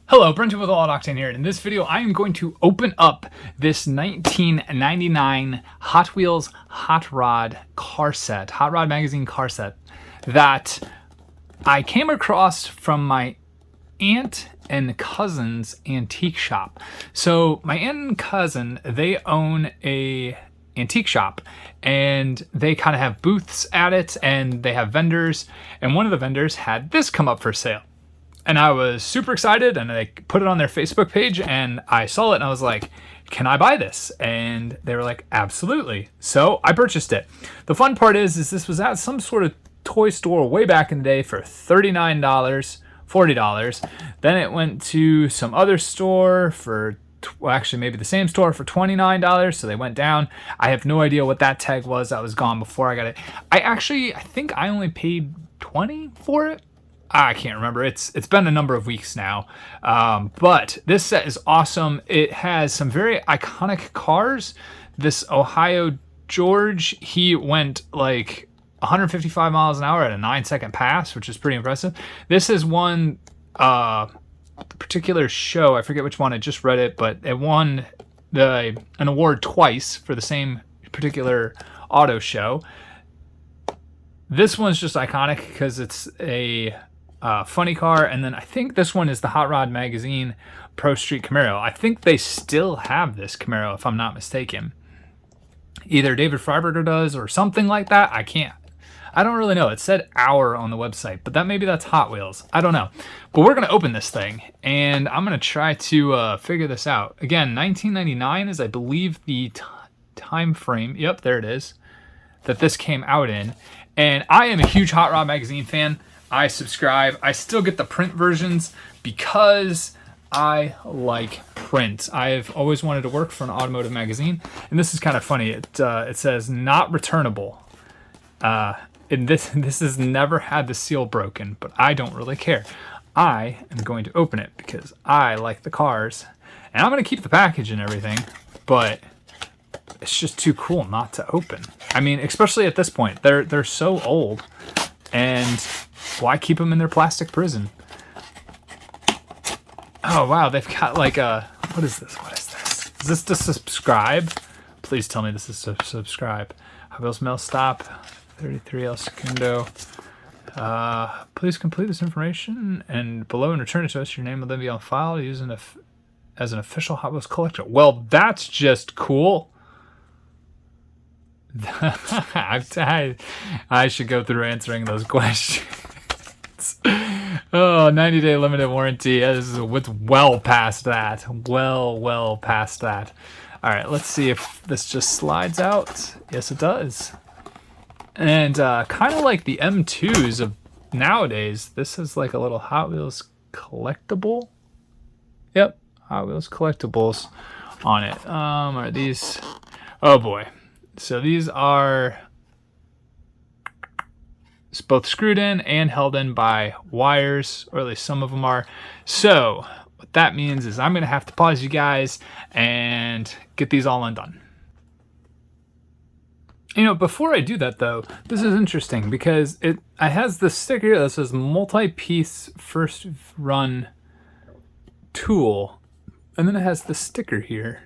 Hello, Brenton with All Octane here. In this video, I am going to open up this 1999 Hot Wheels Hot Rod car set, Hot Rod Magazine car set, that I came across from my aunt and cousin's antique shop. So my aunt and cousin, they own a antique shop, and they kind of have booths at it, and they have vendors, and one of the vendors had this come up for sale. And I was super excited, and they put it on their Facebook page, and I saw it, and I was like, can I buy this? And they were like, absolutely. So I purchased it. The fun part is this was at some sort of toy store way back in the day for $39, $40. Then it went to some other store for, well, actually maybe the same store for $29, so they went down. I have no idea what that tag was. That was gone before I got it. I think I only paid $20 for it. I can't remember. It's been a number of weeks now. But this set is awesome. It has some very iconic cars. This Ohio George, he went like 155 miles an hour at a 9-second pass, which is pretty impressive. This is one particular show. I forget which one. I just read it, but it won an award twice for the same particular auto show. This one's just iconic because it's a funny car, and then I think this one is the Hot Rod Magazine Pro Street Camaro. I think they still have this Camaro, if I'm not mistaken. Either David Freiberger does or something like that. I don't really know. It said hour on the website, but maybe that's Hot Wheels. I don't know. But we're going to open this thing, and I'm going to try to figure this out. Again, 1999 is, I believe, the time frame. Yep, there it is. That this came out in. And I am a huge Hot Rod Magazine fan. I subscribe. I still get the print versions because I like print. I've always wanted to work for an automotive magazine, and this is kind of funny. It says not returnable. And this has never had the seal broken, but I don't really care. I am going to open it because I like the cars, and I'm going to keep the package and everything, but it's just too cool not to open. I mean, especially at this point, they're so old, and why keep them in their plastic prison? Oh wow, they've got like a, what is this? Is this to subscribe? Please tell me this is to subscribe. Hot Wheels Mail Stop, 33 El Segundo. Please complete this information and below and return it to us. Your name will then be on file using as an official Hot Wheels collector. Well, that's just cool. I should go through answering those questions. Oh, 90-day limited warranty. This is well past that. Well past that. All right, let's see if this just slides out. Yes, it does. And kind of like the M2s of nowadays, this is like a little Hot Wheels collectible. Yep, Hot Wheels collectibles on it. Are these? Oh boy. So these are both screwed in and held in by wires, or at least some of them are. So what that means is I'm going to have to pause you guys and get these all undone. You know, before I do that though, this is interesting because it has the sticker that says multi-piece first run tool, and then it has the sticker here.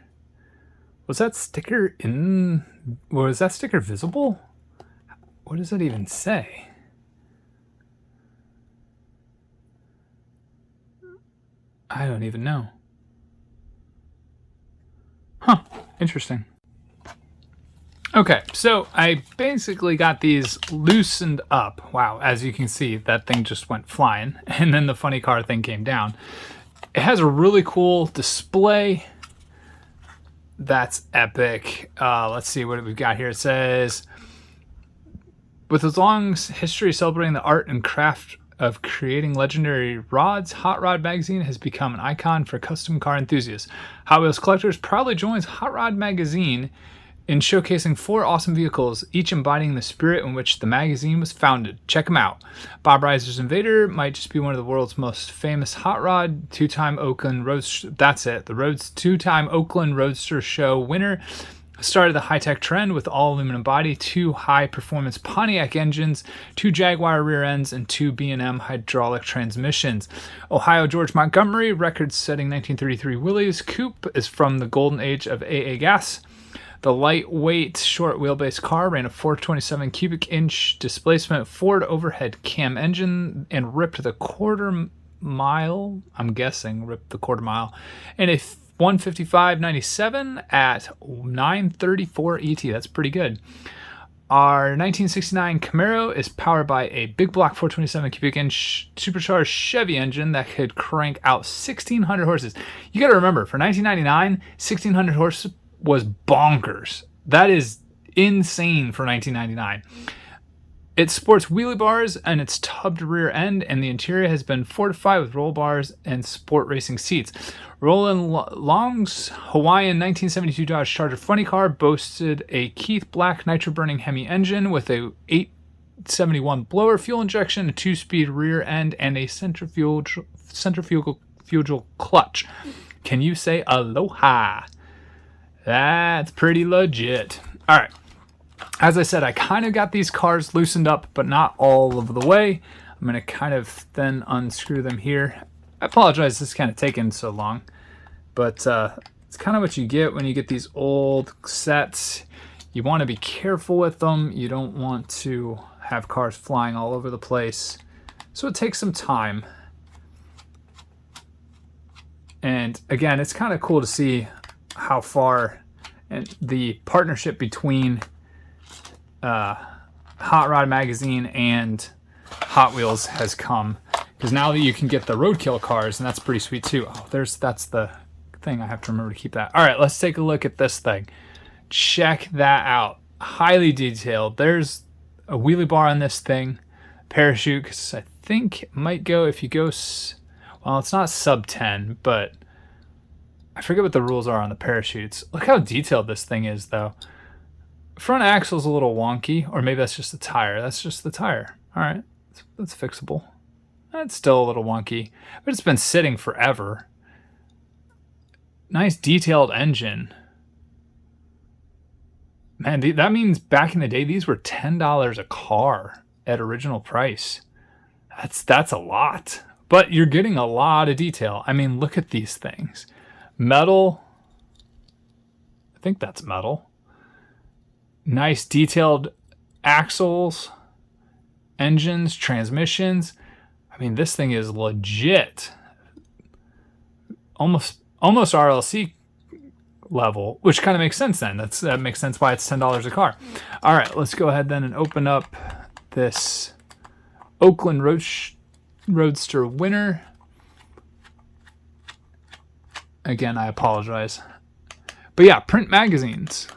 Was that sticker visible? What does that even say? I don't even know. Huh, interesting. Okay, so I basically got these loosened up. Wow, as you can see, that thing just went flying, and then the funny car thing came down. It has a really cool display. That's epic. Let's see what we've got here. It says, with its long history celebrating the art and craft of creating legendary rods, Hot Rod Magazine has become an icon for custom car enthusiasts. Hot Wheels Collectors proudly joins Hot Rod Magazine in showcasing 4 awesome vehicles, each embodying the spirit in which the magazine was founded. Check them out. Bob Reiser's Invader might just be one of the world's most famous hot rod, 2-time Oakland Roadster. That's it. The 2-time Oakland Roadster Show winner started the high-tech trend with all aluminum body, 2 high-performance Pontiac engines, 2 Jaguar rear ends, and 2 B&M hydraulic transmissions. Ohio George Montgomery, record-setting 1933 Willys Coupe, is from the golden age of AA gas. The lightweight, short wheelbase car ran a 427 cubic inch displacement Ford overhead cam engine and ripped the quarter mile, I'm guessing, and a 155.97 at 934 ET. That's pretty good. Our 1969 Camaro is powered by a big block 427 cubic inch supercharged Chevy engine that could crank out 1,600 horses. You got to remember, for 1999, 1,600 horses was bonkers. That is insane for 1999. It sports wheelie bars and its tubbed rear end, and the interior has been fortified with roll bars and sport racing seats. Roland Long's Hawaiian 1972 Dodge Charger funny car boasted a Keith Black nitro-burning Hemi engine with a 871 blower fuel injection, a 2-speed rear end, and a centrifugal clutch. Can you say aloha? That's pretty legit. All right. As I said, I kind of got these cars loosened up, but not all of the way. I'm going to kind of then unscrew them here. I apologize, this is kind of taking so long, but it's kind of what you get when you get these old sets. You want to be careful with them. You don't want to have cars flying all over the place. So it takes some time. And again, it's kind of cool to see how far and the partnership between Hot Rod Magazine and Hot Wheels has come, because now that you can get the roadkill cars, and that's pretty sweet too. Oh, that's the thing. I have to remember to keep that. All right, let's take a look at this thing. Check that out. Highly detailed. There's a wheelie bar on this thing, parachute, because I think it might go, if you go, well, it's not sub 10, but I forget what the rules are on the parachutes. Look how detailed this thing is, though. Front axle's a little wonky, or maybe that's just the tire. That's just the tire. All right, that's fixable. It's still a little wonky, but it's been sitting forever. Nice detailed engine. Man, that means back in the day, these were $10 a car at original price. That's a lot, but you're getting a lot of detail. I mean, look at these things. Metal. I think that's metal. Nice detailed axles, engines, transmissions. I mean, this thing is legit. Almost RLC level, which kind of makes sense then. That makes sense why it's $10 a car. All right, let's go ahead then and open up this Oakland Roadster winner. Again, I apologize. But yeah, print magazines.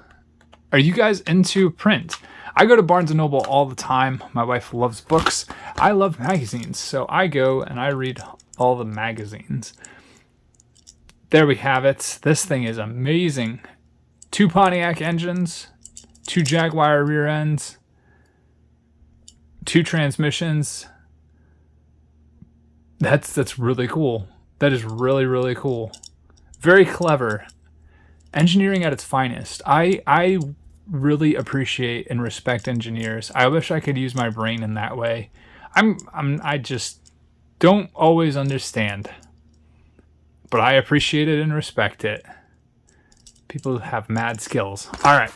Are you guys into print? I go to Barnes & Noble all the time. My wife loves books. I love magazines, so I go and I read all the magazines. There we have it. This thing is amazing. 2 Pontiac engines, 2 Jaguar rear ends, 2 transmissions. That's really cool. That is really, really cool. Very clever. Engineering at its finest. I really appreciate and respect engineers. I wish I could use my brain in that way. I just don't always understand, but I appreciate it and respect it. People have mad skills. All right,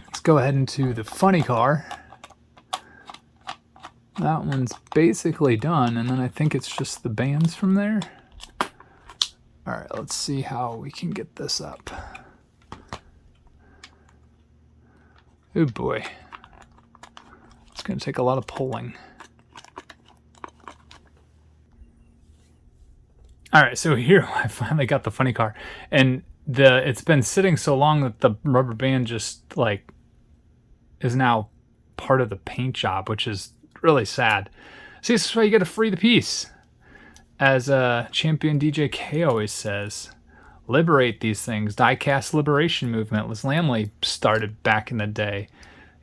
let's go ahead into the funny car. That one's basically done, and then I think it's just the bands from there. All right, let's see how we can get this up. Oh boy. It's going to take a lot of pulling. All right, so here I finally got the funny car. And it's been sitting so long that the rubber band just like is now part of the paint job, which is really sad. See, this is why you got to free the piece. As champion DJ K always says, liberate these things. Diecast liberation movement. Liz Lamley started back in the day.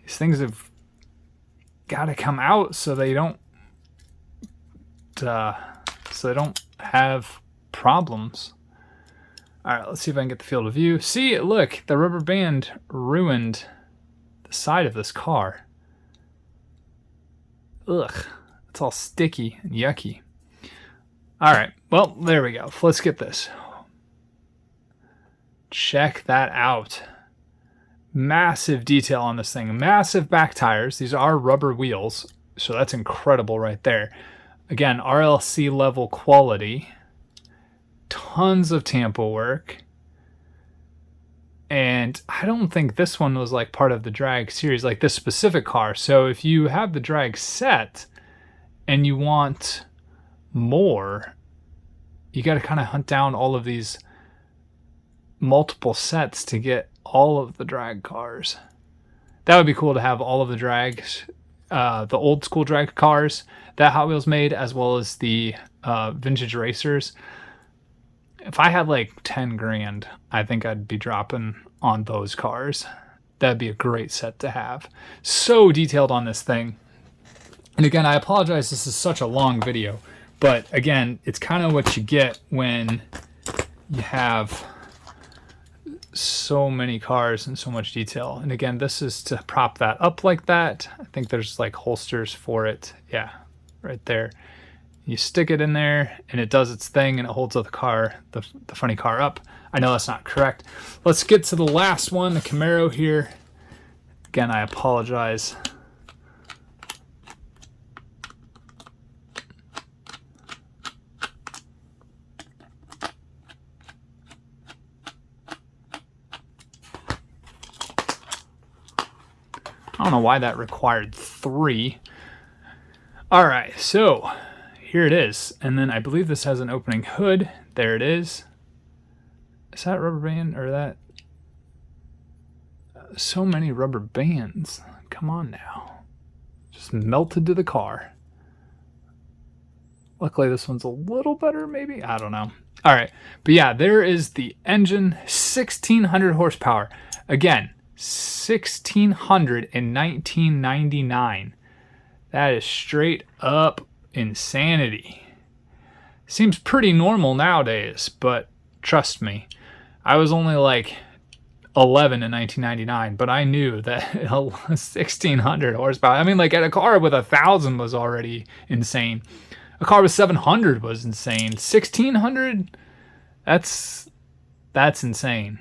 These things have got to come out so they don't have problems. All right, let's see if I can get the field of view. See, look, the rubber band ruined the side of this car. Ugh, it's all sticky and yucky. All right, well, there we go. Let's get this. Check that out. Massive detail on this thing. Massive back tires. These are rubber wheels, so that's incredible right there. Again, RLC level quality. Tons of Tampa work. And I don't think this one was like part of the drag series, like this specific car. So if you have the drag set and you want more, you got to kind of hunt down all of these multiple sets to get all of the drag cars. That would be cool to have all of the drags, the old school drag cars that Hot Wheels made, as well as the vintage racers. If I had like 10 grand, I think I'd be dropping on those cars. That'd be a great set to have. So detailed on this thing. And again, I apologize, this is such a long video, but again, it's kind of what you get when you have so many cars and so much detail. And again, this is to prop that up like that. I think there's like holsters for it. Yeah, right there. You stick it in there and it does its thing and it holds the car, the funny car up. I know that's not correct. Let's get to the last one, the Camaro here. Again, I apologize. I don't know why that required 3. All right, so here it is. And then I believe this has an opening hood. There it is. Is that rubber band or that? So many rubber bands. Come on now. Just melted to the car. Luckily this one's a little better maybe. I don't know. All right, but yeah, there is the engine, 1600 horsepower. Again, 1600 in 1999. That is straight up insanity. Seems pretty normal nowadays, but trust me, I was only like 11 in 1999, but I knew that 1600 horsepower. I mean, like a car with 1,000 was already insane. A car with 700 was insane. 1600, that's insane.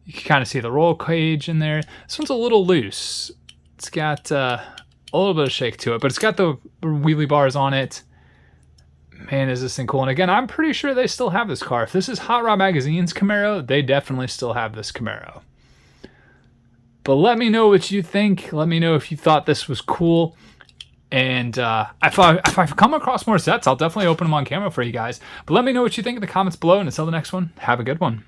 You can kind of see the roll cage in there. This one's a little loose. It's got a little bit of shake to it, but it's got the wheelie bars on it. Man, is this thing cool. And again, I'm pretty sure they still have this car. If this is Hot Rod Magazine's Camaro, they definitely still have this Camaro. But let me know what you think. Let me know if you thought this was cool. And if I come across more sets, I'll definitely open them on camera for you guys. But let me know what you think in the comments below. And until the next one, have a good one.